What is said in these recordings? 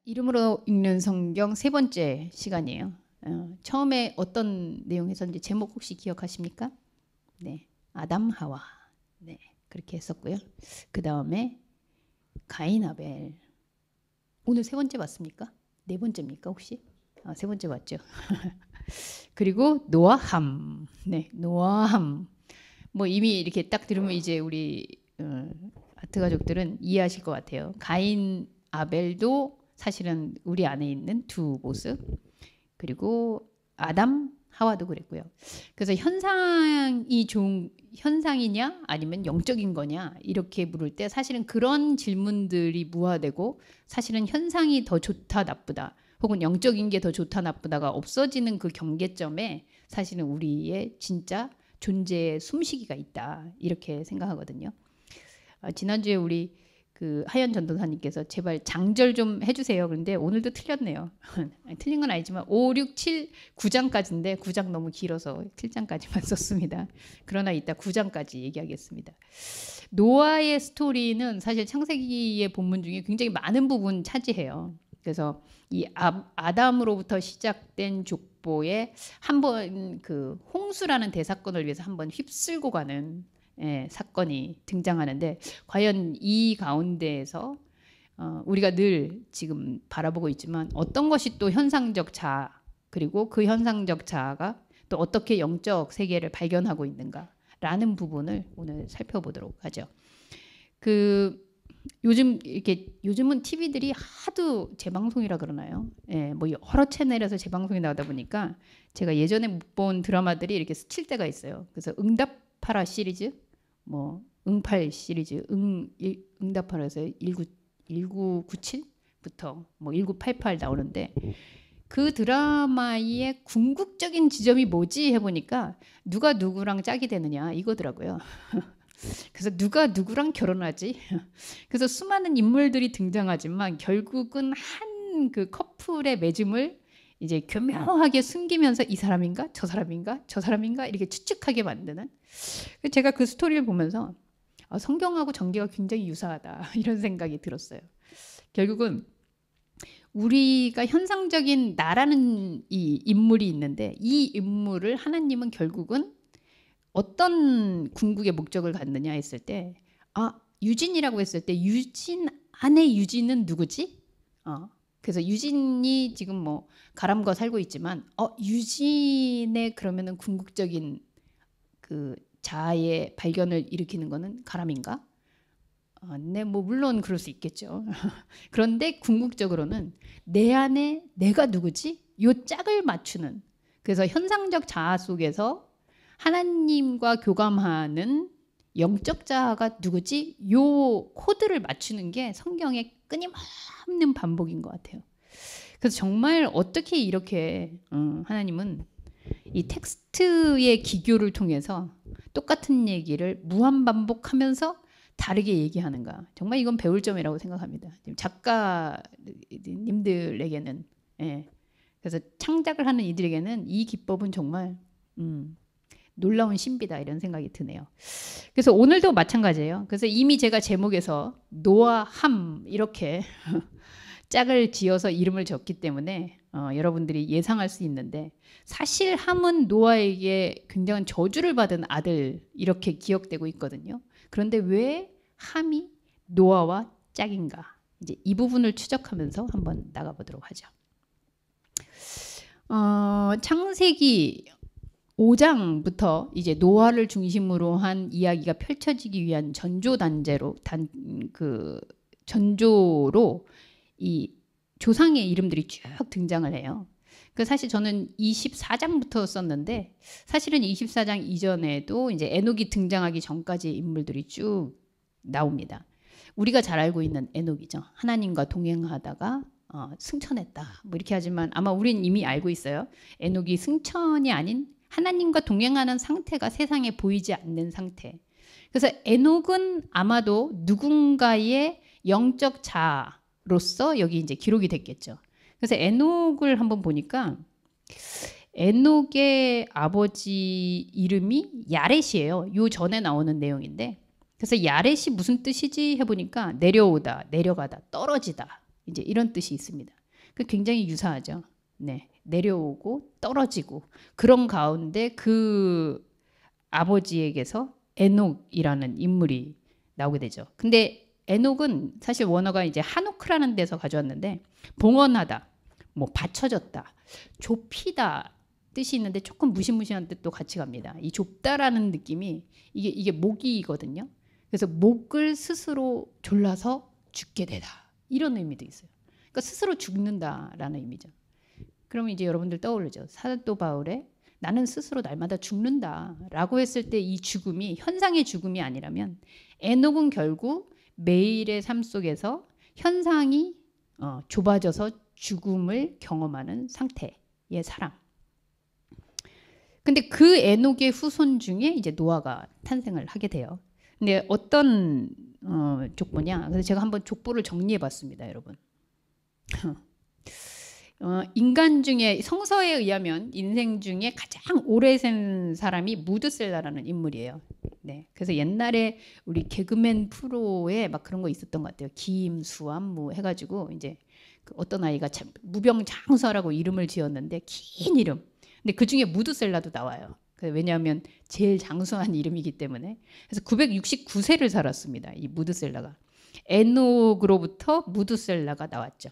이름으로 읽는 성경 세 번째 시간이에요. 처음에 어떤 내용 했었는지 제목 혹시 기억하십니까? 네, 아담 하와. 네, 그렇게 했었고요. 그 다음에 가인 아벨. 오늘 세 번째 맞습니까? 네 번째입니까 혹시? 세 번째 맞죠? 그리고 노아함. 네, 노아함. 뭐 이미 이렇게 딱 들으면 이제 우리 아트 가족들은 이해하실 것 같아요. 가인 아벨도 사실은 우리 안에 있는 두 모습, 그리고 아담 하와도 그랬고요. 그래서 현상이 좋은 현상이냐 아니면 영적인 거냐 이렇게 물을 때 사실은 그런 질문들이 무화되고 사실은 현상이 더 좋다 나쁘다 혹은 영적인 게 더 좋다 나쁘다가 없어지는 그 경계점에 사실은 우리의 진짜 존재의 숨쉬기가 있다 이렇게 생각하거든요. 지난주에 우리 그 하연 전도사님께서 제발 장절 좀 해주세요. 그런데 오늘도 틀렸네요. 틀린 건 아니지만 5, 6, 7, 9장까지인데 9장 너무 길어서 7장까지만 썼습니다. 그러나 이따 9장까지 얘기하겠습니다. 노아의 스토리는 사실 창세기의 본문 중에 굉장히 많은 부분 차지해요. 그래서 이 아담으로부터 시작된 족보에 한번 그 홍수라는 대사건을 위해서 한번 휩쓸고 가는 사건이 등장하는데 과연 이 가운데에서 우리가 늘 지금 바라보고 있지만 어떤 것이 또 현상적 자아 그리고 그 현상적 자아가 또 어떻게 영적 세계를 발견하고 있는가라는 부분을 오늘 살펴보도록 하죠. 요즘은 TV들이 하도 재방송이라 그러나요? 뭐 여러 채널에서 재방송이 나오다 보니까 제가 예전에 못 본 드라마들이 이렇게 스칠 때가 있어요. 그래서 응답하라 시리즈, 뭐 응팔 시리즈, 응답하라에서 1997부터 뭐 1988 나오는데 그 드라마의 궁극적인 지점이 뭐지 해보니까 누가 누구랑 짝이 되느냐 이거더라고요. 그래서 누가 누구랑 결혼하지? 그래서 수많은 인물들이 등장하지만 결국은 한 그 커플의 맺음을 이제 교묘하게 숨기면서 이 사람인가 저 사람인가 저 사람인가 이렇게 추측하게 만드는. 제가 그 스토리를 보면서 성경하고 전개가 굉장히 유사하다 이런 생각이 들었어요. 결국은 우리가 현상적인 나라는 이 인물이 있는데 이 인물을 하나님은 결국은 어떤 궁극의 목적을 갖느냐 했을 때 유진이라고 했을 때 유진 안에 유진은 누구지? 그래서 유진이 지금 뭐 가람과 살고 있지만 유진의 그러면은 궁극적인 그 자아의 발견을 일으키는 거는 가람인가? 네, 뭐 물론 그럴 수 있겠죠. 그런데 궁극적으로는 내 안에 내가 누구지? 요 짝을 맞추는. 그래서 현상적 자아 속에서 하나님과 교감하는 영적 자아가 누구지? 요 코드를 맞추는 게 성경의 끊임없는 반복인 것 같아요. 그래서 정말 어떻게 이렇게 하나님은 이 텍스트의 기교를 통해서 똑같은 얘기를 무한반복하면서 다르게 얘기하는가. 정말 이건 배울 점이라고 생각합니다. 작가님들에게는 그래서 창작을 하는 이들에게는 이 기법은 정말 놀라운 신비다 이런 생각이 드네요. 그래서 오늘도 마찬가지예요. 그래서 이미 제가 제목에서 노아함 이렇게 짝을 지어서 이름을 적기 때문에 여러분들이 예상할 수 있는데 사실 함은 노아에게 굉장한 저주를 받은 아들 이렇게 기억되고 있거든요. 그런데 왜 함이 노아와 짝인가? 이제 이 부분을 추적하면서 한번 나가보도록 하죠. 창세기 5장부터 이제 노아를 중심으로 한 이야기가 펼쳐지기 위한 전조로 이 조상의 이름들이 쭉 등장을 해요. 사실 저는 24장부터 썼는데 사실은 24장 이전에도 이제 에녹이 등장하기 전까지 인물들이 쭉 나옵니다. 우리가 잘 알고 있는 에녹이죠. 하나님과 동행하다가 승천했다. 뭐 이렇게 하지만 아마 우린 이미 알고 있어요. 에녹이 승천이 아닌 하나님과 동행하는 상태가 세상에 보이지 않는 상태. 그래서 에녹은 아마도 누군가의 영적 자아로서 여기 이제 기록이 됐겠죠. 그래서 에녹을 한번 보니까 에녹의 아버지 이름이 야렛이에요. 요 전에 나오는 내용인데 그래서 야렛이 무슨 뜻이지 해보니까 내려오다, 내려가다, 떨어지다 이제 이런 뜻이 있습니다. 그 굉장히 유사하죠. 네, 내려오고 떨어지고 그런 가운데 그 아버지에게서 에녹이라는 인물이 나오게 되죠. 근데 에녹은 사실 원어가 이제 하노크라는 데서 가져왔는데 봉헌하다, 뭐 받쳐졌다, 좁히다 뜻이 있는데 조금 무시무시한 뜻도 같이 갑니다. 이 좁다라는 느낌이 이게 목이거든요. 그래서 목을 스스로 졸라서 죽게 되다 이런 의미도 있어요. 그러니까 스스로 죽는다라는 의미죠. 그러면 이제 여러분들 떠오르죠. 사도 바울의 나는 스스로 날마다 죽는다라고 했을 때 이 죽음이 현상의 죽음이 아니라면 에녹은 결국 매일의 삶 속에서 현상이 좁아져서 죽음을 경험하는 상태의 사람. 근데 그 에녹의 후손 중에 이제 노아가 탄생을 하게 돼요. 근데 어떤 족보냐? 그래서 제가 한번 족보를 정리해봤습니다, 여러분. 인간 중에 성서에 의하면 인생 중에 가장 오래 산 사람이 무드셀라라는 인물이에요. 네, 그래서 옛날에 우리 개그맨 프로에 막 그런 거 있었던 것 같아요. 기임수암 뭐 해가지고 이제 그 어떤 아이가 무병장수라고 이름을 지었는데 긴 이름. 근데 그 중에 무드셀라도 나와요. 왜냐하면 제일 장수한 이름이기 때문에. 그래서 969세를 살았습니다. 이 무드셀라가. 에녹으로부터 무드셀라가 나왔죠.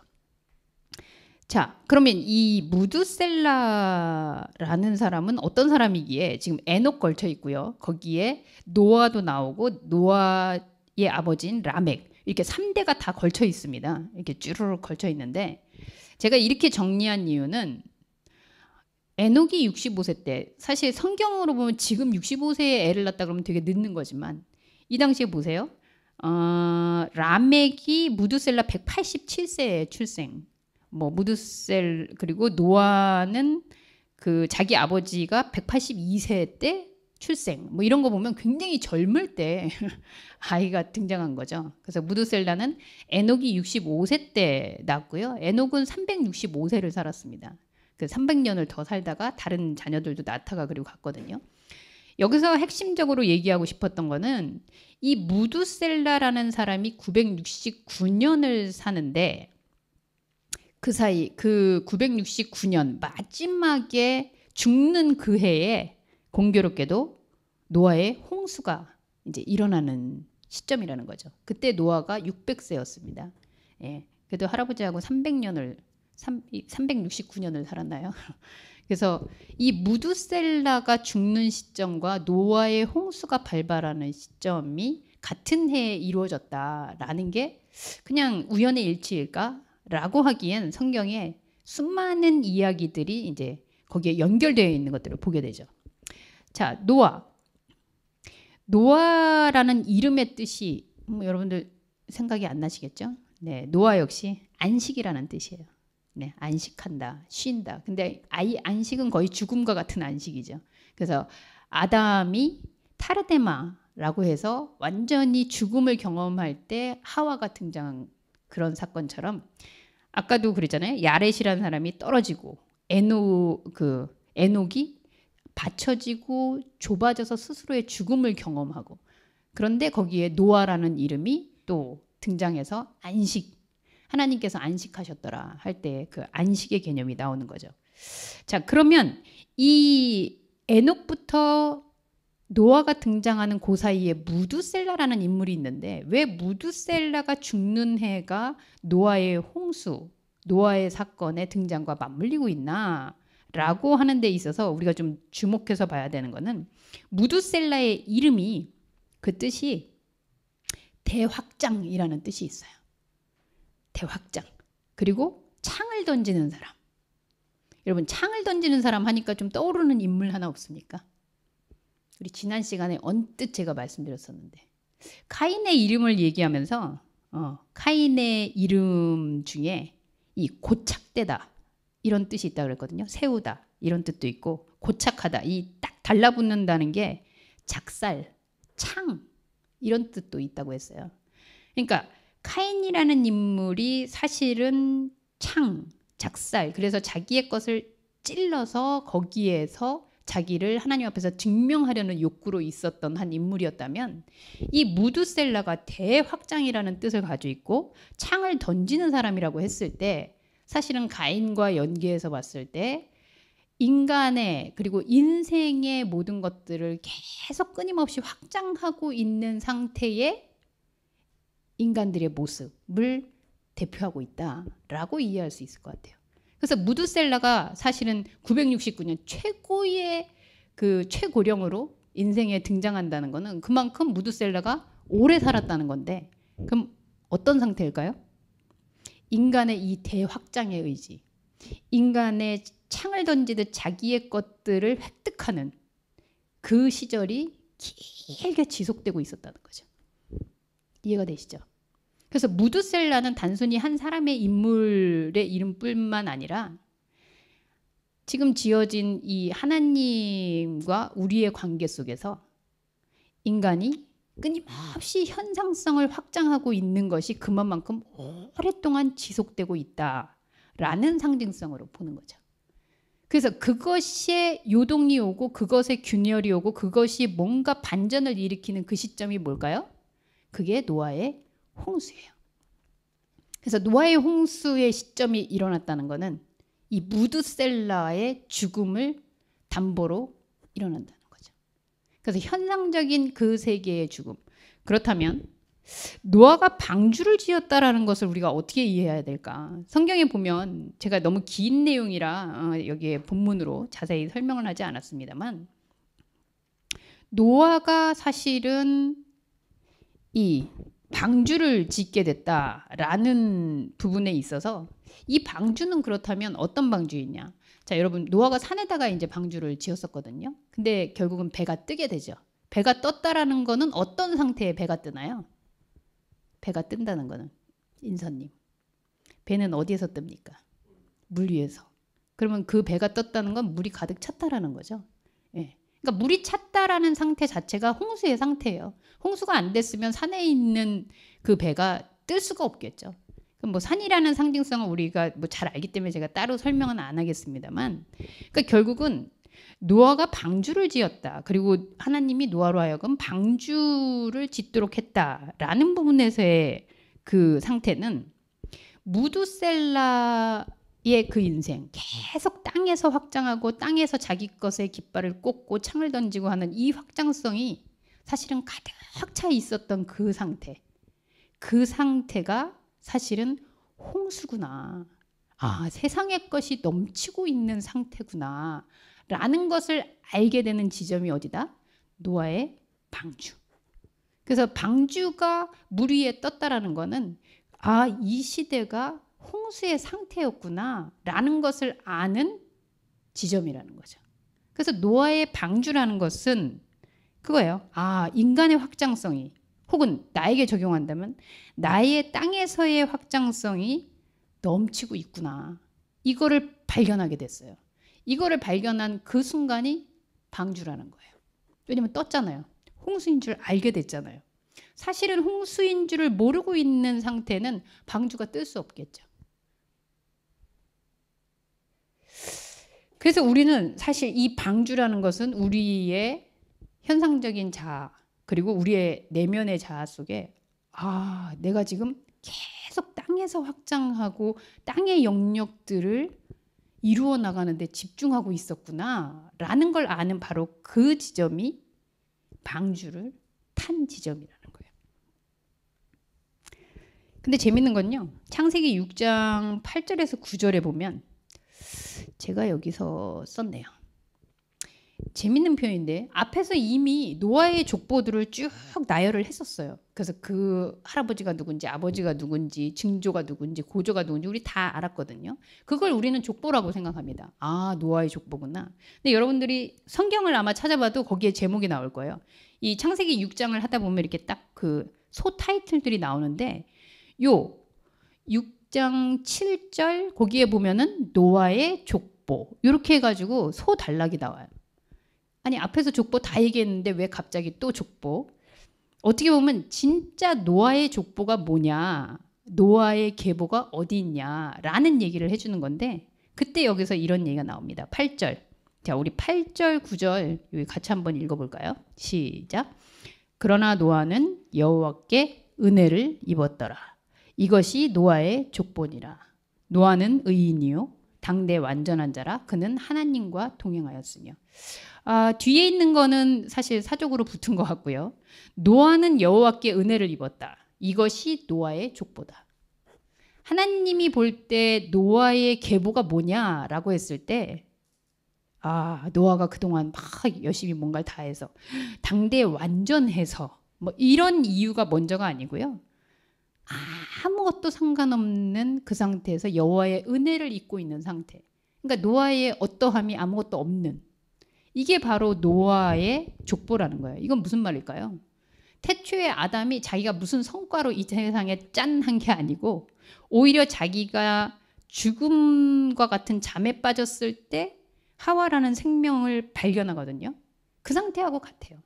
자, 그러면 이 무드셀라라는 사람은 어떤 사람이기에 지금 에녹 걸쳐 있고요. 거기에 노아도 나오고 노아의 아버지인 라멕 이렇게 3대가 다 걸쳐 있습니다. 이렇게 쭈르륵 걸쳐 있는데 제가 이렇게 정리한 이유는 에녹이 65세 때 사실 성경으로 보면 지금 65세에 애를 낳았다 그러면 되게 늦는 거지만 이 당시에 보세요. 라멕이 무드셀라 187세에 출생. 뭐 무드셀 그리고 노아는 그 자기 아버지가 182세 때 출생. 뭐 이런 거 보면 굉장히 젊을 때 아이가 등장한 거죠. 그래서 무드셀라는 에녹이 65세 때 낳았고요. 에녹은 365세를 살았습니다. 그 300년을 더 살다가 다른 자녀들도 낳다가 그리고 갔거든요. 여기서 핵심적으로 얘기하고 싶었던 거는 이 무드셀라라는 사람이 969년을 사는데 그 사이 그 969년 마지막에 죽는 그 해에 공교롭게도 노아의 홍수가 이제 일어나는 시점이라는 거죠. 그때 노아가 600세였습니다. 예. 그래도 할아버지하고 369년을 살았나요? 그래서 이 무드셀라가 죽는 시점과 노아의 홍수가 발발하는 시점이 같은 해에 이루어졌다라는 게 그냥 우연의 일치일까라고 하기엔 성경에 수많은 이야기들이 이제 거기에 연결되어 있는 것들을 보게 되죠. 자, 노아라는 이름의 뜻이 여러분들 생각이 안 나시겠죠? 네, 노아 역시 안식이라는 뜻이에요. 네, 안식한다, 쉰다. 근데 안식은 거의 죽음과 같은 안식이죠. 그래서 아담이 타르데마라고 해서 완전히 죽음을 경험할 때 하와가 등장한 그런 사건처럼 아까도 그랬잖아요. 야렛이라는 사람이 떨어지고 에녹이 받쳐지고 좁아져서 스스로의 죽음을 경험하고 그런데 거기에 노아라는 이름이 또 등장해서 안식 하나님께서 안식하셨더라 할 때 그 안식의 개념이 나오는 거죠. 자, 그러면 이 에녹부터 노아가 등장하는 그 사이에 무드셀라라는 인물이 있는데 왜 무드셀라가 죽는 해가 노아의 홍수, 노아의 사건의 등장과 맞물리고 있나? 라고 하는 데 있어서 우리가 좀 주목해서 봐야 되는 거는 무드셀라의 이름이 그 뜻이 대확장이라는 뜻이 있어요. 대확장. 그리고 창을 던지는 사람. 여러분 창을 던지는 사람 하니까 좀 떠오르는 인물 하나 없습니까? 우리 지난 시간에 언뜻 제가 말씀드렸었는데 카인의 이름을 얘기하면서 카인의 이름 중에 이 고착되다 이런 뜻이 있다고 그랬거든요. 세우다 이런 뜻도 있고 고착하다 이 딱 달라붙는다는 게 작살, 창 이런 뜻도 있다고 했어요. 그러니까 카인이라는 인물이 사실은 창, 작살 그래서 자기의 것을 찔러서 거기에서 자기를 하나님 앞에서 증명하려는 욕구로 있었던 한 인물이었다면 이 무두셀라가 대확장이라는 뜻을 가지고 있고 창을 던지는 사람이라고 했을 때 사실은 가인과 연계해서 봤을 때 인간의 그리고 인생의 모든 것들을 계속 끊임없이 확장하고 있는 상태의 인간들의 모습을 대표하고 있다라고 이해할 수 있을 것 같아요. 그래서 무두셀라가 사실은 969년 최고의 그 최고령으로 인생에 등장한다는 것은 그만큼 무두셀라가 오래 살았다는 건데 그럼 어떤 상태일까요? 인간의 이 대확장의 의지, 인간의 창을 던지듯 자기의 것들을 획득하는 그 시절이 길게 지속되고 있었다는 거죠. 이해가 되시죠? 그래서 무두셀라는 단순히 한 사람의 인물의 이름뿐만 아니라 지금 지어진 이 하나님과 우리의 관계 속에서 인간이 끊임없이 현상성을 확장하고 있는 것이 그만큼 오랫동안 지속되고 있다라는 상징성으로 보는 거죠. 그래서 그것에 요동이 오고 그것에 균열이 오고 그것이 뭔가 반전을 일으키는 그 시점이 뭘까요? 그게 노아의 홍수예요. 그래서 노아의 홍수의 시점이 일어났다는 것은 이 무두셀라의 죽음을 담보로 일어난다는 거죠. 그래서 현상적인 그 세계의 죽음. 그렇다면 노아가 방주를 지었다라는 것을 우리가 어떻게 이해해야 될까? 성경에 보면 제가 너무 긴 내용이라 여기에 본문으로 자세히 설명을 하지 않았습니다만 노아가 사실은 이 방주를 짓게 됐다라는 부분에 있어서 이 방주는 그렇다면 어떤 방주이냐? 자, 여러분 노아가 산에다가 이제 방주를 지었었거든요. 근데 결국은 배가 뜨게 되죠. 배가 떴다라는 거는 어떤 상태에 배가 뜨나요? 배가 뜬다는 거는 인선님. 배는 어디에서 뜹니까? 물 위에서. 그러면 그 배가 떴다는 건 물이 가득 찼다라는 거죠. 예. 그러니까 물이 찼다라는 상태 자체가 홍수의 상태예요. 홍수가 안 됐으면 산에 있는 그 배가 뜰 수가 없겠죠. 그럼 뭐 산이라는 상징성은 우리가 뭐 잘 알기 때문에 제가 따로 설명은 안 하겠습니다만, 그러니까 결국은 노아가 방주를 지었다. 그리고 하나님이 노아로 하여금 방주를 짓도록 했다라는 부분에서의 그 상태는 무두셀라의 그 인생 계속 땅에서 확장하고 땅에서 자기 것에 깃발을 꽂고 창을 던지고 하는 이 확장성이 사실은 가득 차 있었던 그 상태. 그 상태가 사실은 홍수구나. 아, 세상의 것이 넘치고 있는 상태구나. 라는 것을 알게 되는 지점이 어디다? 노아의 방주. 그래서 방주가 물 위에 떴다라는 거는 아, 이 시대가 홍수의 상태였구나 라는 것을 아는 지점이라는 거죠. 그래서 노아의 방주라는 것은 그거예요. 아, 인간의 확장성이 혹은 나에게 적용한다면 나의 땅에서의 확장성이 넘치고 있구나. 이거를 발견하게 됐어요. 이거를 발견한 그 순간이 방주라는 거예요. 왜냐면 떴잖아요. 홍수인 줄 알게 됐잖아요. 사실은 홍수인 줄을 모르고 있는 상태는 방주가 뜰 수 없겠죠. 그래서 우리는 사실 이 방주라는 것은 우리의 현상적인 자아 그리고 우리의 내면의 자아 속에 아, 내가 지금 계속 땅에서 확장하고 땅의 영역들을 이루어 나가는데 집중하고 있었구나 라는 걸 아는 바로 그 지점이 방주를 탄 지점이라는 거예요. 근데 재밌는 건요. 창세기 6장 8절에서 9절에 보면 제가 여기서 썼네요. 재밌는 표현인데 앞에서 이미 노아의 족보들을 쭉 나열을 했었어요. 그래서 그 할아버지가 누군지 아버지가 누군지 증조가 누군지 고조가 누군지 우리 다 알았거든요. 그걸 우리는 족보라고 생각합니다. 아, 노아의 족보구나. 근데 여러분들이 성경을 아마 찾아봐도 거기에 제목이 나올 거예요. 이 창세기 6장을 하다 보면 이렇게 딱 그 소 타이틀들이 나오는데 요 6장 7절 거기에 보면은 노아의 족보 이렇게 해가지고 소 단락이 나와요. 아니 앞에서 족보 다 얘기했는데 왜 갑자기 또 족보? 어떻게 보면 진짜 노아의 족보가 뭐냐, 노아의 계보가 어디 있냐라는 얘기를 해주는 건데 그때 여기서 이런 얘기가 나옵니다. 8절 자, 우리 8절, 9절 여기 같이 한번 읽어볼까요? 시작. 그러나 노아는 여호와께 은혜를 입었더라. 이것이 노아의 족본이라. 노아는 의인이요 당대 완전한 자라. 그는 하나님과 동행하였으며. 뒤에 있는 거는 사실 사족으로 붙은 것 같고요. 노아는 여호와께 은혜를 입었다. 이것이 노아의 족보다. 하나님이 볼 때 노아의 계보가 뭐냐라고 했을 때 노아가 그동안 막 열심히 뭔가를 다 해서 당대 완전해서 뭐 이런 이유가 먼저가 아니고요. 아무것도 상관없는 그 상태에서 여호와의 은혜를 입고 있는 상태. 그러니까 노아의 어떠함이 아무것도 없는. 이게 바로 노아의 족보라는 거예요. 이건 무슨 말일까요? 태초에 아담이 자기가 무슨 성과로 이 세상에 짠한 게 아니고 오히려 자기가 죽음과 같은 잠에 빠졌을 때 하와라는 생명을 발견하거든요. 그 상태하고 같아요.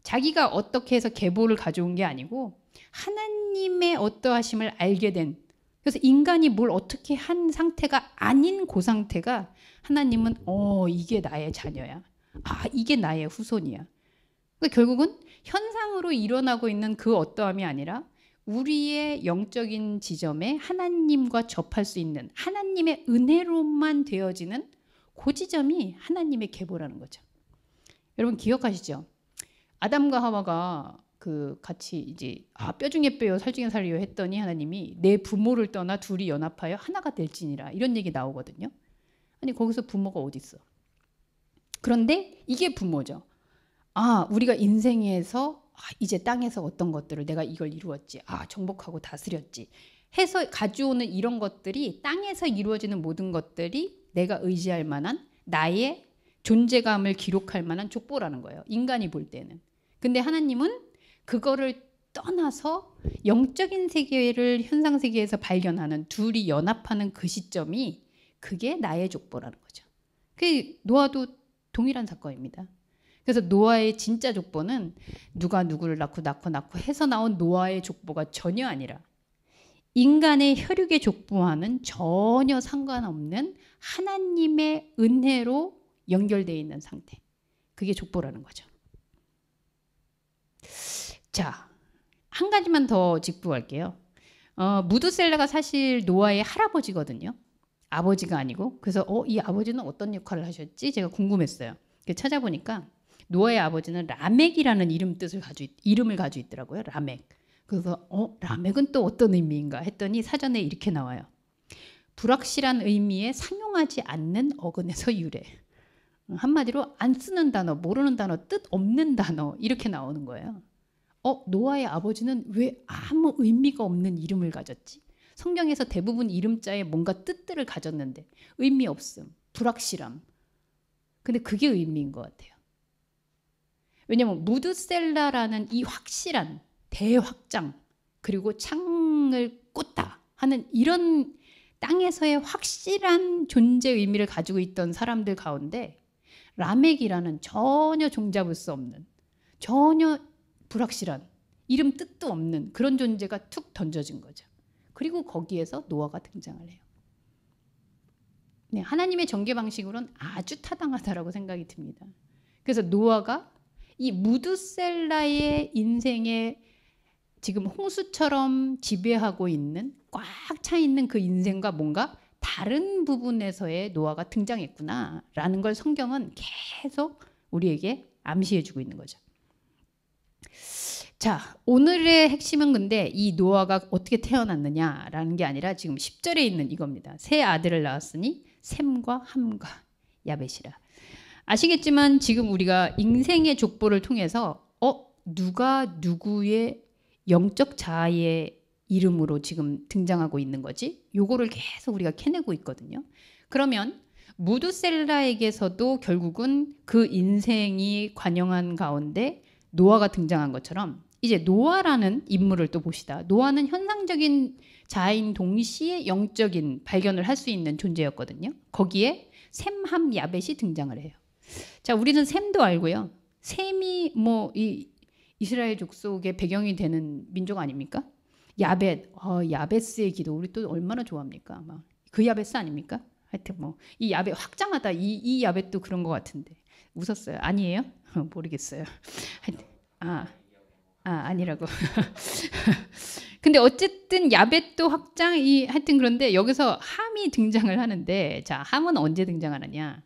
자기가 어떻게 해서 계보를 가져온 게 아니고 하나님의 어떠하심을 알게 된, 그래서 인간이 뭘 어떻게 한 상태가 아닌 그 상태가 하나님은 이게 나의 자녀야. 이게 나의 후손이야. 그러니까 결국은 현상으로 일어나고 있는 그 어떠함이 아니라 우리의 영적인 지점에 하나님과 접할 수 있는 하나님의 은혜로만 되어지는 그 지점이 하나님의 계보라는 거죠. 여러분 기억하시죠? 아담과 하와가 같이 이제 뼈 중에 뼈요 살 중에 살이요 했더니 하나님이 내 부모를 떠나 둘이 연합하여 하나가 될지니라 이런 얘기 나오거든요. 아니 거기서 부모가 어디 있어? 그런데 이게 부모죠. 우리가 인생에서 이제 땅에서 어떤 것들을 내가 이걸 이루었지. 정복하고 다스렸지. 해서 가져오는 이런 것들이 땅에서 이루어지는 모든 것들이 내가 의지할 만한 나의 존재감을 기록할 만한 족보라는 거예요. 인간이 볼 때는. 근데 하나님은 그거를 떠나서 영적인 세계를 현상 세계에서 발견하는 둘이 연합하는 그 시점이 그게 나의 족보라는 거죠. 그게 노아도 동일한 사건입니다. 그래서 노아의 진짜 족보는 누가 누구를 낳고 해서 나온 노아의 족보가 전혀 아니라 인간의 혈육의 족보와는 전혀 상관없는 하나님의 은혜로 연결되어 있는 상태. 그게 족보라는 거죠. 자, 한 가지만 더 짚고갈게요. 무드셀라가 사실 노아의 할아버지거든요. 아버지가 아니고. 그래서 이 아버지는 어떤 역할을 하셨지? 제가 궁금했어요. 찾아보니까 노아의 아버지는 라멕이라는 이름을 가지고 있더라고요. 라멕. 그래서 라멕은 또 어떤 의미인가 했더니 사전에 이렇게 나와요. 불확실한 의미에 상용하지 않는 어근에서 유래. 한마디로 안 쓰는 단어, 모르는 단어, 뜻 없는 단어 이렇게 나오는 거예요. 노아의 아버지는 왜 아무 의미가 없는 이름을 가졌지? 성경에서 대부분 이름자에 뭔가 뜻들을 가졌는데 의미 없음, 불확실함. 근데 그게 의미인 것 같아요. 왜냐하면 무드셀라라는 이 확실한 대확장 그리고 창을 꽂다 하는 이런 땅에서의 확실한 존재 의미를 가지고 있던 사람들 가운데 라멕이라는 전혀 종잡을 수 없는 전혀 불확실한 이름 뜻도 없는 그런 존재가 툭 던져진 거죠. 그리고 거기에서 노아가 등장을 해요. 네, 하나님의 전개 방식으로는 아주 타당하다라고 생각이 듭니다. 그래서 노아가 이 무드셀라의 인생에 지금 홍수처럼 지배하고 있는 꽉 차 있는 그 인생과 뭔가 다른 부분에서의 노아가 등장했구나라는 걸 성경은 계속 우리에게 암시해주고 있는 거죠. 자, 오늘의 핵심은 근데 이 노아가 어떻게 태어났느냐라는 게 아니라 지금 10절에 있는 이겁니다. 세 아들을 낳았으니 셈과 함과 야벳이라. 아시겠지만 지금 우리가 인생의 족보를 통해서 누가 누구의 영적 자아의 이름으로 지금 등장하고 있는 거지? 요거를 계속 우리가 캐내고 있거든요. 그러면 무드셀라에게서도 결국은 그 인생이 관영한 가운데 노아가 등장한 것처럼 이제 노아라는 인물을 또 봅시다. 노아는 현상적인 자아인 동시에 영적인 발견을 할 수 있는 존재였거든요. 거기에 셈, 함, 야벳이 등장을 해요. 자, 우리는 셈도 알고요. 셈이 이 이스라엘 족속의 배경이 되는 민족 아닙니까? 야벳, 야베스의 기도 우리 또 얼마나 좋아합니까? 그 야베스 아닙니까? 하여튼 뭐 이 야벳 확장하다 이 야벳도 그런 것 같은데 웃었어요. 아니에요? 모르겠어요. 하여튼, 아니라고. 근데 어쨌든 야벳도 확장이 하여튼 그런데 여기서 함이 등장을 하는데 자 함은 언제 등장하느냐?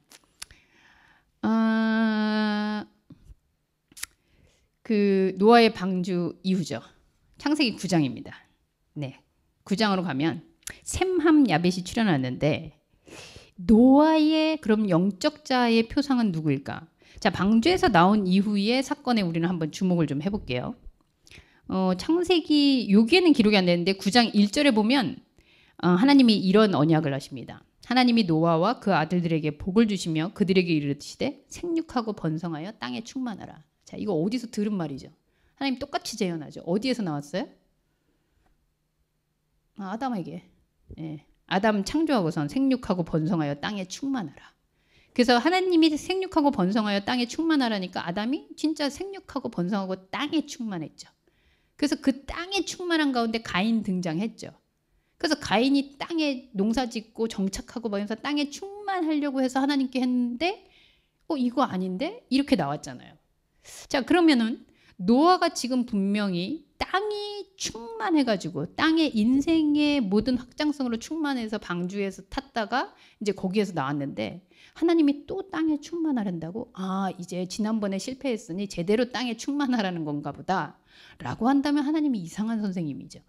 그 노아의 방주 이후죠. 창세기 9장입니다. 네, 9장으로 가면 셈함 야벳이 출현하는데 노아의 그럼 영적 자의 표상은 누구일까? 자, 방주에서 나온 이후의 사건에 우리는 한번 주목을 좀 해볼게요. 창세기 여기에는 기록이 안 되는데 9장 1절에 보면 하나님이 이런 언약을 하십니다. 하나님이 노아와 그 아들들에게 복을 주시며 그들에게 이르시되 생육하고 번성하여 땅에 충만하라. 자, 이거 어디서 들은 말이죠? 하나님 똑같이 재현하죠. 어디에서 나왔어요? 아담에게. 예. 아담 창조하고선 생육하고 번성하여 땅에 충만하라. 그래서 하나님이 생육하고 번성하여 땅에 충만하라니까 아담이 진짜 생육하고 번성하고 땅에 충만했죠. 그래서 그 땅에 충만한 가운데 가인 등장했죠. 그래서 가인이 땅에 농사 짓고 정착하고 막 이러면서 땅에 충만하려고 해서 하나님께 했는데 이거 아닌데? 이렇게 나왔잖아요. 자, 그러면은 노아가 지금 분명히 땅이 충만해가지고 땅의 인생의 모든 확장성으로 충만해서 방주에서 탔다가 이제 거기에서 나왔는데 하나님이 또 땅에 충만하란다고? 이제 지난번에 실패했으니 제대로 땅에 충만하라는 건가 보다 라고 한다면 하나님이 이상한 선생님이죠.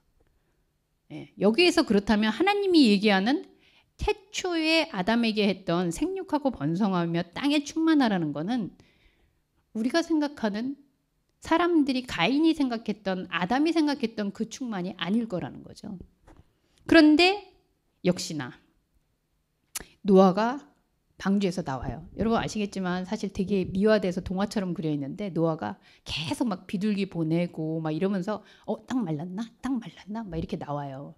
예, 여기에서 그렇다면 하나님이 얘기하는 태초에 아담에게 했던 생육하고 번성하며 땅에 충만하라는 거는 우리가 생각하는 사람들이 가인이 생각했던 아담이 생각했던 그 충만이 아닐 거라는 거죠. 그런데 역시나 노아가 방주에서 나와요. 여러분 아시겠지만 사실 되게 미화돼서 동화처럼 그려 있는데 노아가 계속 막 비둘기 보내고 막 이러면서 땅 말랐나? 땅 말랐나? 막 이렇게 나와요.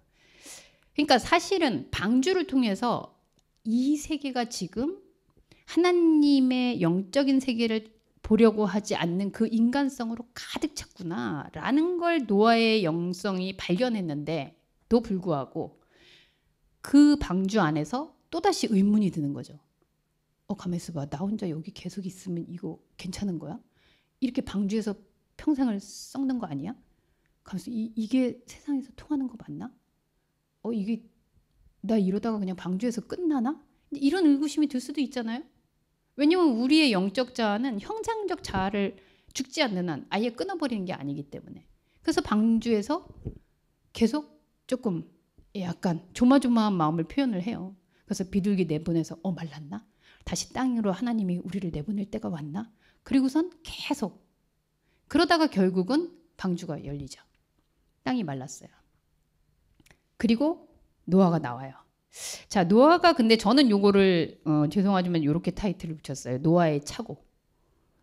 그러니까 사실은 방주를 통해서 이 세계가 지금 하나님의 영적인 세계를 보려고 하지 않는 그 인간성으로 가득 찼구나라는 걸 노아의 영성이 발견했는데도 불구하고 그 방주 안에서 또다시 의문이 드는 거죠. 가만 있어봐. 나 혼자 여기 계속 있으면 이거 괜찮은 거야? 이렇게 방주에서 평생을 썩는 거 아니야? 가면서 이게 세상에서 통하는 거 맞나? 이게 나 이러다가 그냥 방주에서 끝나나? 이런 의구심이 들 수도 있잖아요. 왜냐면 우리의 영적 자아는 형상적 자아를 죽지 않는 한 아예 끊어버리는 게 아니기 때문에. 그래서 방주에서 계속 조금 약간 조마조마한 마음을 표현을 해요. 그래서 비둘기 내보내서 말랐나? 다시 땅으로 하나님이 우리를 내보낼 때가 왔나? 그리고선 계속 그러다가 결국은 방주가 열리죠. 땅이 말랐어요. 그리고 노아가 나와요. 자, 노아가 근데 저는 요거를 죄송하지만 이렇게 타이틀을 붙였어요. 노아의 착오.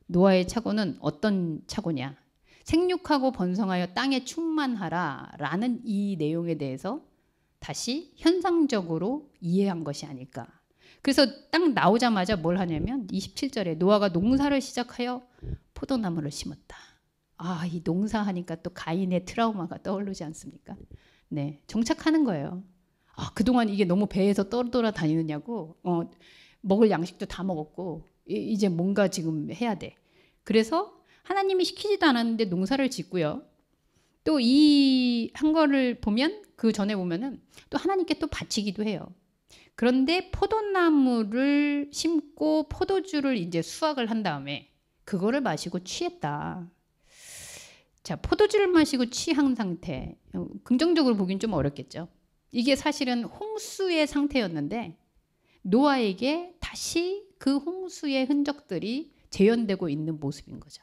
노아의 착오는 어떤 착오냐? 생육하고 번성하여 땅에 충만하라 라는 이 내용에 대해서 다시 현상적으로 이해한 것이 아닐까. 그래서 딱 나오자마자 뭘 하냐면 27절에 노아가 농사를 시작하여 포도나무를 심었다. 이 농사하니까 또 가인의 트라우마가 떠오르지 않습니까? 네, 정착하는 거예요. 그동안 이게 너무 배에서 떠돌아다니느냐고 먹을 양식도 다 먹었고 이제 뭔가 지금 해야 돼. 그래서 하나님이 시키지도 않았는데 농사를 짓고요. 또 이 한 거를 보면 그 전에 보면은 또 하나님께 또 바치기도 해요. 그런데 포도나무를 심고 포도주를 이제 수확을 한 다음에 그거를 마시고 취했다. 자, 포도주를 마시고 취한 상태. 긍정적으로 보긴 좀 어렵겠죠. 이게 사실은 홍수의 상태였는데 노아에게 다시 그 홍수의 흔적들이 재현되고 있는 모습인 거죠.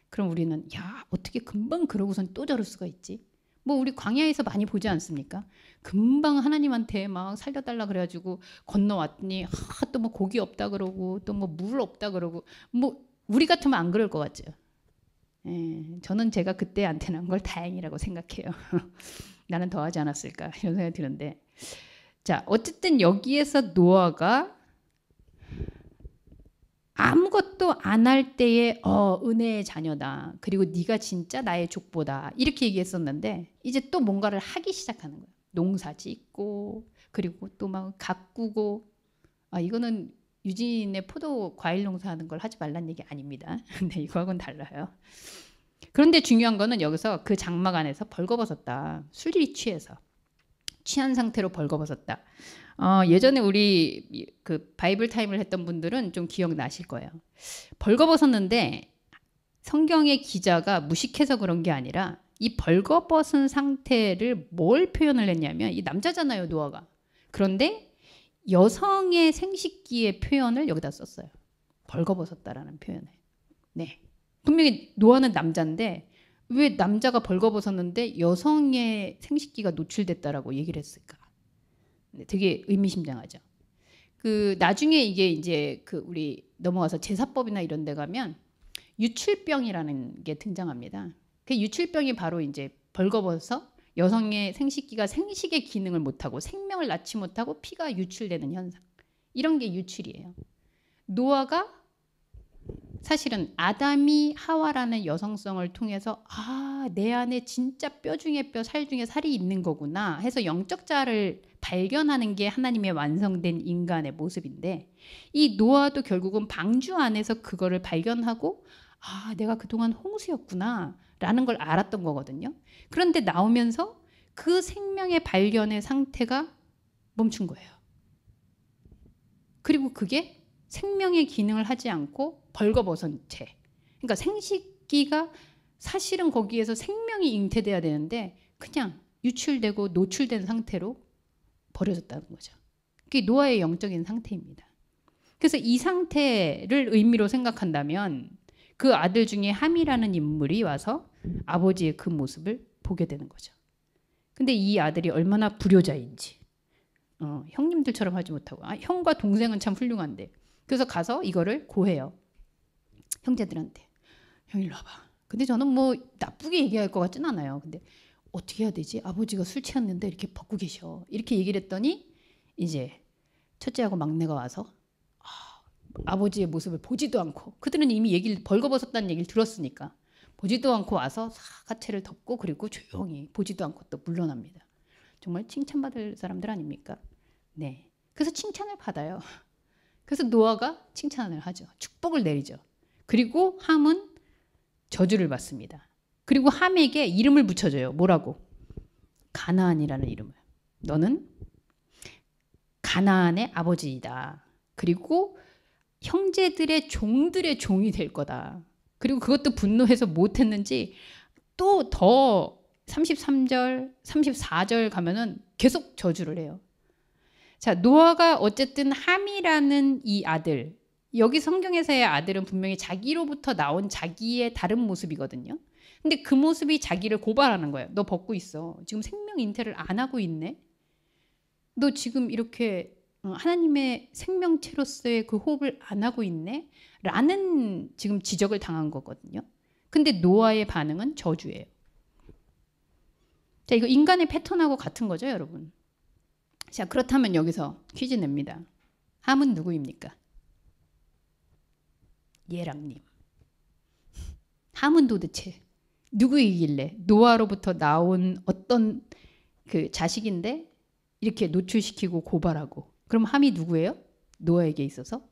그럼 우리는 어떻게 금방 그러고선 또 저럴 수가 있지? 뭐 우리 광야에서 많이 보지 않습니까? 금방 하나님한테 막 살려달라 그래가지고 건너왔더니 또 뭐 고기 없다 그러고 또 뭐 물 없다 그러고 뭐 우리 같으면 안 그럴 것 같죠. 저는 제가 그때 안 태어난 걸 다행이라고 생각해요. 나는 더 하지 않았을까 이런 생각이 드는데 자 어쨌든 여기에서 노아가 아무것도 안 할 때에 은혜의 자녀다. 그리고 네가 진짜 나의 족보다. 이렇게 얘기했었는데 이제 또 뭔가를 하기 시작하는 거예요. 농사 짓고 그리고 또 막 가꾸고 이거는 유진의 포도 과일 농사하는 걸 하지 말란 얘기 아닙니다. 근데 이거하고는 달라요. 그런데 중요한 거는 여기서 그 장막 안에서 벌거벗었다. 술이 취해서. 취한 상태로 벌거벗었다. 예전에 우리 그 바이블 타임을 했던 분들은 좀 기억나실 거예요. 벌거벗었는데 성경의 기자가 무식해서 그런 게 아니라 이 벌거벗은 상태를 뭘 표현을 했냐면 이 남자잖아요, 노아가. 그런데 여성의 생식기의 표현을 여기다 썼어요. 벌거벗었다라는 표현을. 네. 분명히 노아는 남자인데 왜 남자가 벌거벗었는데 여성의 생식기가 노출됐다라고 얘기를 했을까? 네, 되게 의미심장하죠. 그 나중에 이게 이제 그 우리 넘어가서 제사법이나 이런 데 가면 유출병이라는 게 등장합니다. 그 유출병이 바로 이제 벌거벗어서 여성의 생식기가 생식의 기능을 못하고 생명을 낳지 못하고 피가 유출되는 현상. 이런 게 유출이에요. 노아가 사실은 아담이 하와라는 여성성을 통해서 내 안에 진짜 뼈 중에 뼈, 살 중에 살이 있는 거구나 해서 영적 자아를 발견하는 게 하나님의 완성된 인간의 모습인데 이 노아도 결국은 방주 안에서 그거를 발견하고 내가 그동안 홍수였구나 라는 걸 알았던 거거든요. 그런데 나오면서 그 생명의 발견의 상태가 멈춘 거예요. 그리고 그게 생명의 기능을 하지 않고 벌거벗은 채. 그러니까 생식기가 사실은 거기에서 생명이 잉태돼야 되는데 그냥 유출되고 노출된 상태로 버려졌다는 거죠. 그게 노아의 영적인 상태입니다. 그래서 이 상태를 의미로 생각한다면 그 아들 중에 함이라는 인물이 와서 아버지의 그 모습을 보게 되는 거죠. 근데 이 아들이 얼마나 불효자인지 형님들처럼 하지 못하고 형과 동생은 참 훌륭한데 그래서 가서 이거를 고해요. 형제들한테. 형 일로 와봐. 근데 저는 뭐 나쁘게 얘기할 것 같진 않아요. 근데 어떻게 해야 되지? 아버지가 술 취했는데 이렇게 벗고 계셔. 이렇게 얘기를 했더니 이제 첫째하고 막내가 와서 아버지의 모습을 보지도 않고 그들은 이미 벌거벗었다는 얘기를 들었으니까 보지도 않고 와서 사과채를 덮고 그리고 조용히 보지도 않고 또 물러납니다. 정말 칭찬받을 사람들 아닙니까? 네. 그래서 칭찬을 받아요. 그래서 노아가 칭찬을 하죠. 축복을 내리죠. 그리고 함은 저주를 받습니다. 그리고 함에게 이름을 붙여줘요. 뭐라고? 가나안이라는 이름을. 너는 가나안의 아버지이다. 그리고 형제들의 종들의 종이 될 거다. 그리고 그것도 분노해서 못했는지 또 더 33절, 34절 가면은 계속 저주를 해요. 자, 노아가 어쨌든 함이라는 이 아들, 여기 성경에서의 아들은 분명히 자기로부터 나온 자기의 다른 모습이거든요. 근데 그 모습이 자기를 고발하는 거예요. 너 벗고 있어. 지금 생명 잉태를 안 하고 있네. 너 지금 이렇게 하나님의 생명체로서의 그 호흡을 안 하고 있네. 라는 지금 지적을 당한 거거든요. 근데 노아의 반응은 저주예요. 자, 이거 인간의 패턴하고 같은 거죠, 여러분. 자, 그렇다면 여기서 퀴즈 냅니다. 함은 누구입니까? 예랑님. 함은 도대체 누구이길래 노아로부터 나온 어떤 그 자식인데 이렇게 노출시키고 고발하고 그럼 함이 누구예요? 노아에게 있어서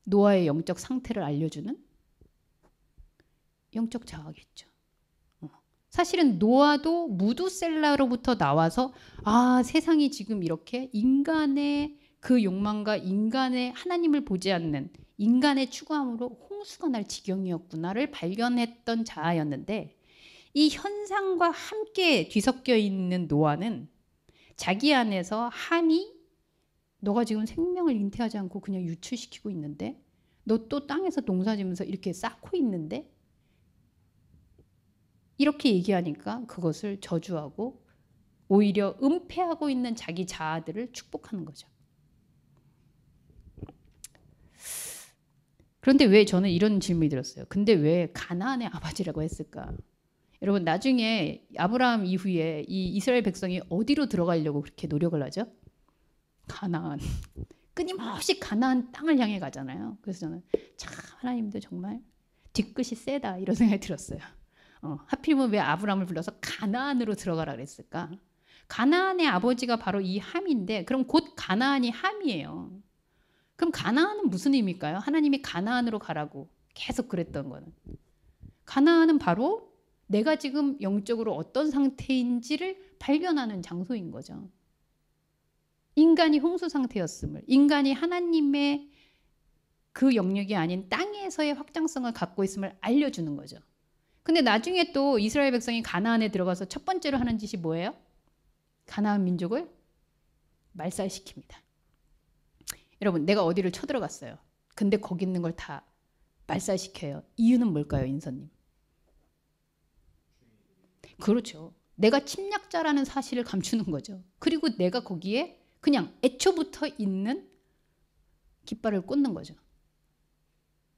노아의 영적 상태를 알려주는 영적 자아겠죠. 사실은 노아도 무두셀라로부터 나와서 세상이 지금 이렇게 인간의 그 욕망과 인간의 하나님을 보지 않는 인간의 추구함으로 홍수가 날 지경이었구나를 발견했던 자아였는데 이 현상과 함께 뒤섞여 있는 노아는 자기 안에서 함이 너가 지금 생명을 잉태하지 않고 그냥 유출시키고 있는데 너 또 땅에서 농사지면서 이렇게 쌓고 있는데 이렇게 얘기하니까 그것을 저주하고 오히려 은폐하고 있는 자기 자아들을 축복하는 거죠. 그런데 왜 저는 이런 질문이 들었어요. 근데 왜 가나안의 아버지라고 했을까? 여러분 나중에 아브라함 이후에 이 이스라엘 백성이 어디로 들어가려고 그렇게 노력을 하죠? 가나안. 끊임없이 가나안 땅을 향해 가잖아요. 그래서 저는 참 하나님도 정말 뒤끝이 세다 이런 생각이 들었어요. 하필이면 왜 아브라함을 불러서 가나안으로 들어가라 그랬을까? 가나안의 아버지가 바로 이 함인데 그럼 곧 가나안이 함이에요. 그럼 가나안은 무슨 의미일까요? 하나님이 가나안으로 가라고 계속 그랬던 거는. 가나안은 바로 내가 지금 영적으로 어떤 상태인지를 발견하는 장소인 거죠. 인간이 홍수 상태였음을, 인간이 하나님의 그 영역이 아닌 땅에서의 확장성을 갖고 있음을 알려주는 거죠. 근데 나중에 또 이스라엘 백성이 가나안에 들어가서 첫 번째로 하는 짓이 뭐예요? 가나안 민족을 말살시킵니다. 여러분, 내가 어디를 쳐들어갔어요. 근데 거기 있는 걸 다 말살시켜요. 이유는 뭘까요, 인선님? 그렇죠. 내가 침략자라는 사실을 감추는 거죠. 그리고 내가 거기에 그냥 애초부터 있는 깃발을 꽂는 거죠.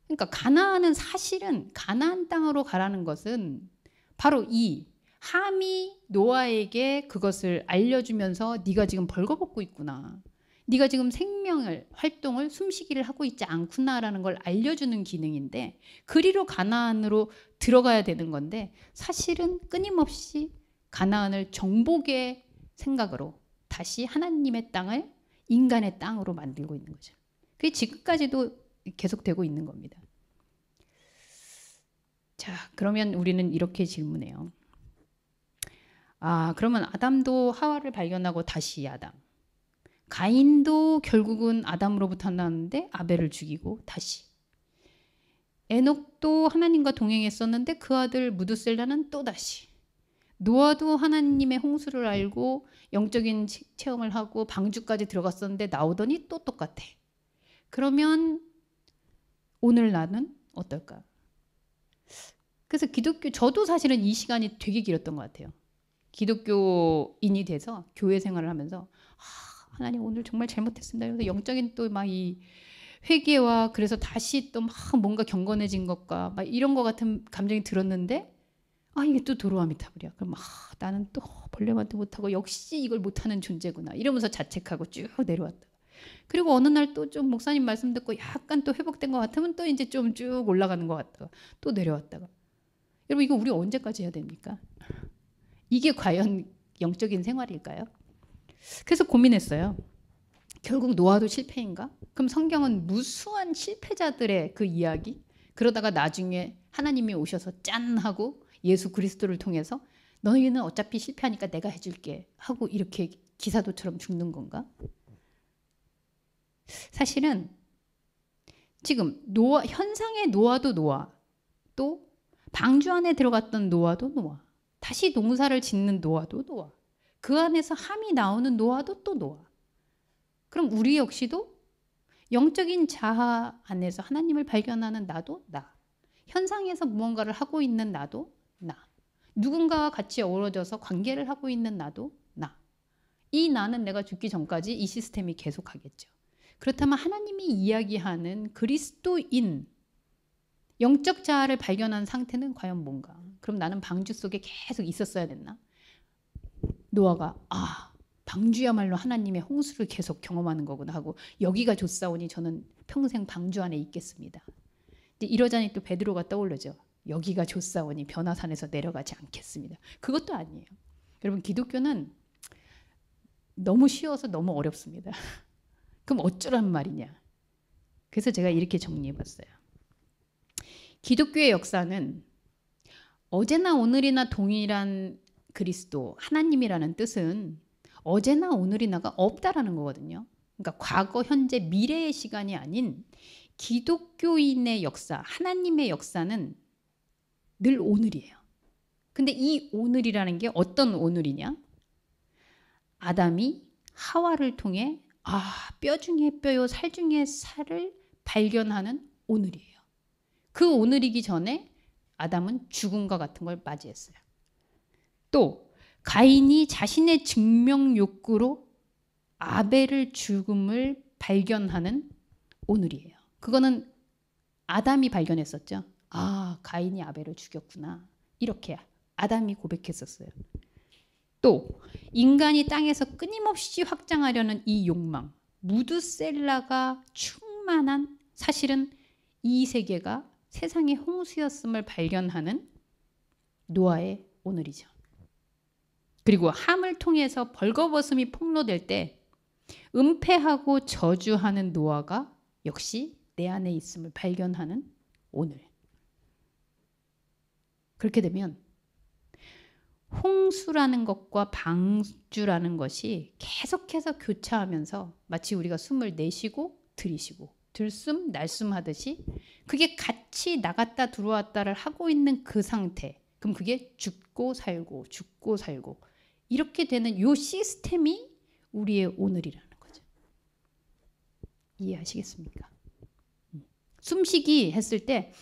그러니까 가나안은 사실은 가나안 땅으로 가라는 것은 바로 이 함이 노아에게 그것을 알려주면서 네가 지금 벌거벗고 있구나. 네가 지금 생명을 활동을 숨쉬기를 하고 있지 않구나라는 걸 알려주는 기능인데 그리로 가나안으로 들어가야 되는 건데 사실은 끊임없이 가나안을 정복의 생각으로 다시 하나님의 땅을 인간의 땅으로 만들고 있는 거죠. 그게 지금까지도 계속되고 있는 겁니다. 자, 그러면 우리는 이렇게 질문해요. 아, 그러면 아담도 하와를 발견하고 다시 아담. 가인도 결국은 아담으로부터 나왔는데 아벨을 죽이고 다시. 에녹도 하나님과 동행했었는데 그 아들 무두셀라는 또 다시. 노아도 하나님의 홍수를 알고 영적인 체험을 하고 방주까지 들어갔었는데 나오더니 또 똑같아. 그러면 오늘 나는 어떨까? 그래서 기독교, 저도 사실은 이 시간이 되게 길었던 것 같아요. 기독교인이 돼서 교회 생활을 하면서 하나님 오늘 정말 잘못했습니다. 그래서 영적인 또 막 이 회개와 그래서 다시 또 막 뭔가 경건해진 것과 막 이런 것 같은 감정이 들었는데 이게 또 도로아미타불이야. 그럼 나는 또 벌레만도 못하고 역시 이걸 못하는 존재구나 이러면서 자책하고 쭉 내려왔다. 그리고 어느 날 또 좀 목사님 말씀 듣고 약간 또 회복된 것 같으면 또 이제 좀 쭉 올라가는 것 같다가 또 내려왔다가. 여러분 이거 우리 언제까지 해야 됩니까? 이게 과연 영적인 생활일까요? 그래서 고민했어요. 결국 노아도 실패인가? 그럼 성경은 무수한 실패자들의 그 이야기? 그러다가 나중에 하나님이 오셔서 짠 하고 예수 그리스도를 통해서 너희는 어차피 실패하니까 내가 해줄게 하고 이렇게 기사도처럼 죽는 건가? 사실은 지금 노아, 현상의 노아도 노아, 또 방주 안에 들어갔던 노아도 노아, 다시 농사를 짓는 노아도 노아, 그 안에서 함이 나오는 노아도 또 노아. 그럼 우리 역시도 영적인 자아 안에서 하나님을 발견하는 나도 나, 현상에서 무언가를 하고 있는 나도 나, 누군가와 같이 어우러져서 관계를 하고 있는 나도 나. 이 나는 내가 죽기 전까지 이 시스템이 계속하겠죠. 그렇다면 하나님이 이야기하는 그리스도인 영적 자아를 발견한 상태는 과연 뭔가? 그럼 나는 방주 속에 계속 있었어야 됐나? 노아가 방주야말로 하나님의 홍수를 계속 경험하는 거구나 하고 여기가 좋사오니 저는 평생 방주 안에 있겠습니다. 이제 이러자니 또 베드로가 떠오르죠. 여기가 좋사오니 변화산에서 내려가지 않겠습니다. 그것도 아니에요. 여러분 기독교는 너무 쉬워서 너무 어렵습니다. 그럼 어쩌란 말이냐. 그래서 제가 이렇게 정리해봤어요. 기독교의 역사는 어제나 오늘이나 동일한 그리스도, 하나님이라는 뜻은 어제나 오늘이나가 없다라는 거거든요. 그러니까 과거, 현재, 미래의 시간이 아닌 기독교인의 역사, 하나님의 역사는 늘 오늘이에요. 근데 이 오늘이라는 게 어떤 오늘이냐? 아담이 하와를 통해 뼈 중에 뼈요, 살 중에 살을 발견하는 오늘이에요. 그 오늘이기 전에 아담은 죽음과 같은 걸 맞이했어요. 또 가인이 자신의 증명 욕구로 아벨을 죽음을 발견하는 오늘이에요. 그거는 아담이 발견했었죠. 가인이 아벨을 죽였구나. 이렇게 아담이 고백했었어요. 또 인간이 땅에서 끊임없이 확장하려는 이 욕망, 무드셀라가 충만한 사실은 이 세계가 세상의 홍수였음을 발견하는 노아의 오늘이죠. 그리고 함을 통해서 벌거벗음이 폭로될 때 은폐하고 저주하는 노아가 역시 내 안에 있음을 발견하는 오늘. 그렇게 되면 홍수라는 것과 방주라는 것이 계속해서 교차하면서 마치 우리가 숨을 내쉬고 들이쉬고 들숨 날숨 하듯이 그게 같이 나갔다 들어왔다를 하고 있는 그 상태. 그럼 그게 죽고 살고 죽고 살고 이렇게 되는 요 시스템이 우리의 오늘이라는 거죠. 이해하시겠습니까? 숨쉬기 했을 때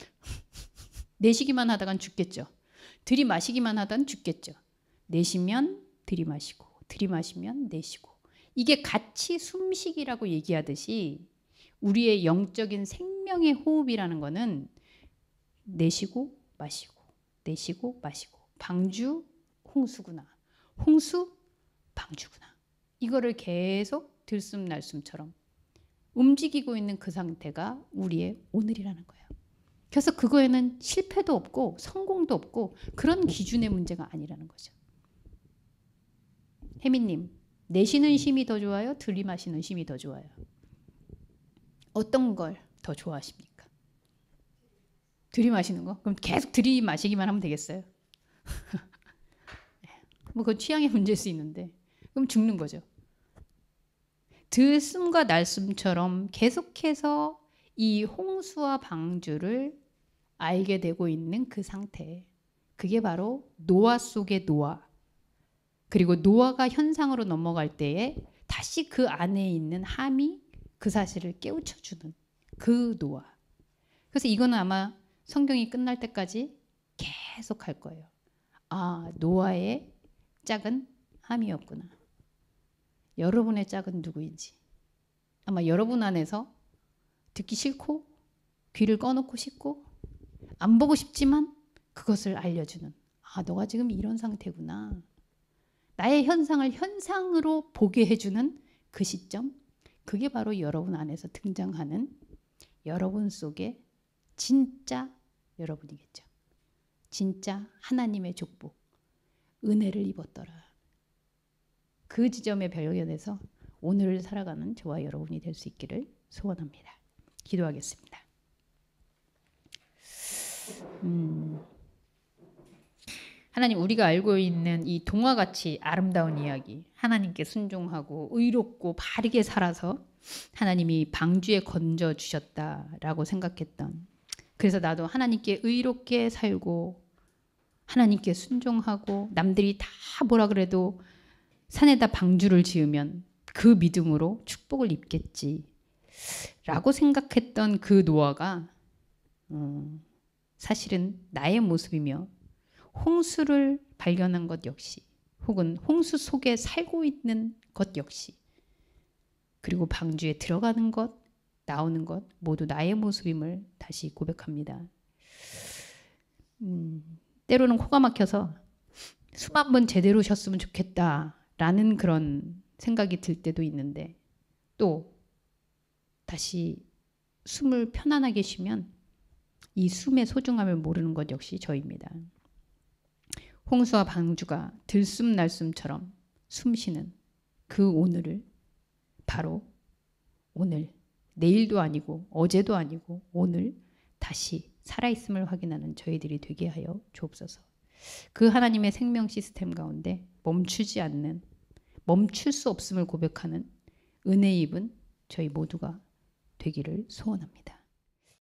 내쉬기만 하다간 죽겠죠. 들이마시기만 하다간 죽겠죠. 내쉬면 들이마시고 들이마시면 내쉬고 이게 같이 숨쉬기라고 얘기하듯이 우리의 영적인 생명의 호흡이라는 거는 내쉬고 마시고 내쉬고 마시고 방주 홍수구나. 홍수 방주구나. 이거를 계속 들숨 날숨처럼 움직이고 있는 그 상태가 우리의 오늘이라는 거예요. 그래서 그거에는 실패도 없고 성공도 없고 그런 기준의 문제가 아니라는 거죠. 혜미님, 내쉬는 쉼이 더 좋아요? 들이마시는 쉼이 더 좋아요? 어떤 걸 더 좋아하십니까? 들이마시는 거? 그럼 계속 들이마시기만 하면 되겠어요? 뭐 그건 취향의 문제일 수 있는데 그럼 죽는 거죠. 들숨과 날숨처럼 계속해서 이 홍수와 방주를 알게 되고 있는 그 상태. 그게 바로 노아 속의 노아. 그리고 노아가 현상으로 넘어갈 때에 다시 그 안에 있는 함이 그 사실을 깨우쳐주는 그 노아. 그래서 이거는 아마 성경이 끝날 때까지 계속 할 거예요. 아, 노아의 짝은 함이었구나. 여러분의 짝은 누구인지. 아마 여러분 안에서 듣기 싫고 귀를 꺼놓고 싶고 안 보고 싶지만 그것을 알려주는 아, 너가 지금 이런 상태구나. 나의 현상을 현상으로 보게 해주는 그 시점. 그게 바로 여러분 안에서 등장하는 여러분 속의 진짜 여러분이겠죠. 진짜 하나님의 족복, 은혜를 입었더라. 그 지점에 발견해서 오늘을 살아가는 저와 여러분이 될 수 있기를 소원합니다. 기도하겠습니다. 하나님, 우리가 알고 있는 이 동화같이 아름다운 이야기, 하나님께 순종하고 의롭고 바르게 살아서 하나님이 방주에 건져 주셨다라고 생각했던, 그래서 나도 하나님께 의롭게 살고 하나님께 순종하고 남들이 다 뭐라 그래도 산에다 방주를 지으면 그 믿음으로 축복을 입겠지 라고 생각했던 그 노아가 사실은 나의 모습이며 홍수를 발견한 것 역시 혹은 홍수 속에 살고 있는 것 역시 그리고 방주에 들어가는 것 나오는 것 모두 나의 모습임을 다시 고백합니다. 때로는 코가 막혀서 숨 한 번 제대로 쉬었으면 좋겠다라는 그런 생각이 들 때도 있는데 또 다시 숨을 편안하게 쉬면 이 숨의 소중함을 모르는 것 역시 저입니다. 홍수와 방주가 들숨 날숨처럼 숨쉬는 그 오늘을 바로 오늘, 내일도 아니고 어제도 아니고 오늘 다시 살아있음을 확인하는 저희들이 되게 하여 주옵소서. 그 하나님의 생명 시스템 가운데 멈추지 않는, 멈출 수 없음을 고백하는 은혜 입은 저희 모두가 되기를 소원합니다.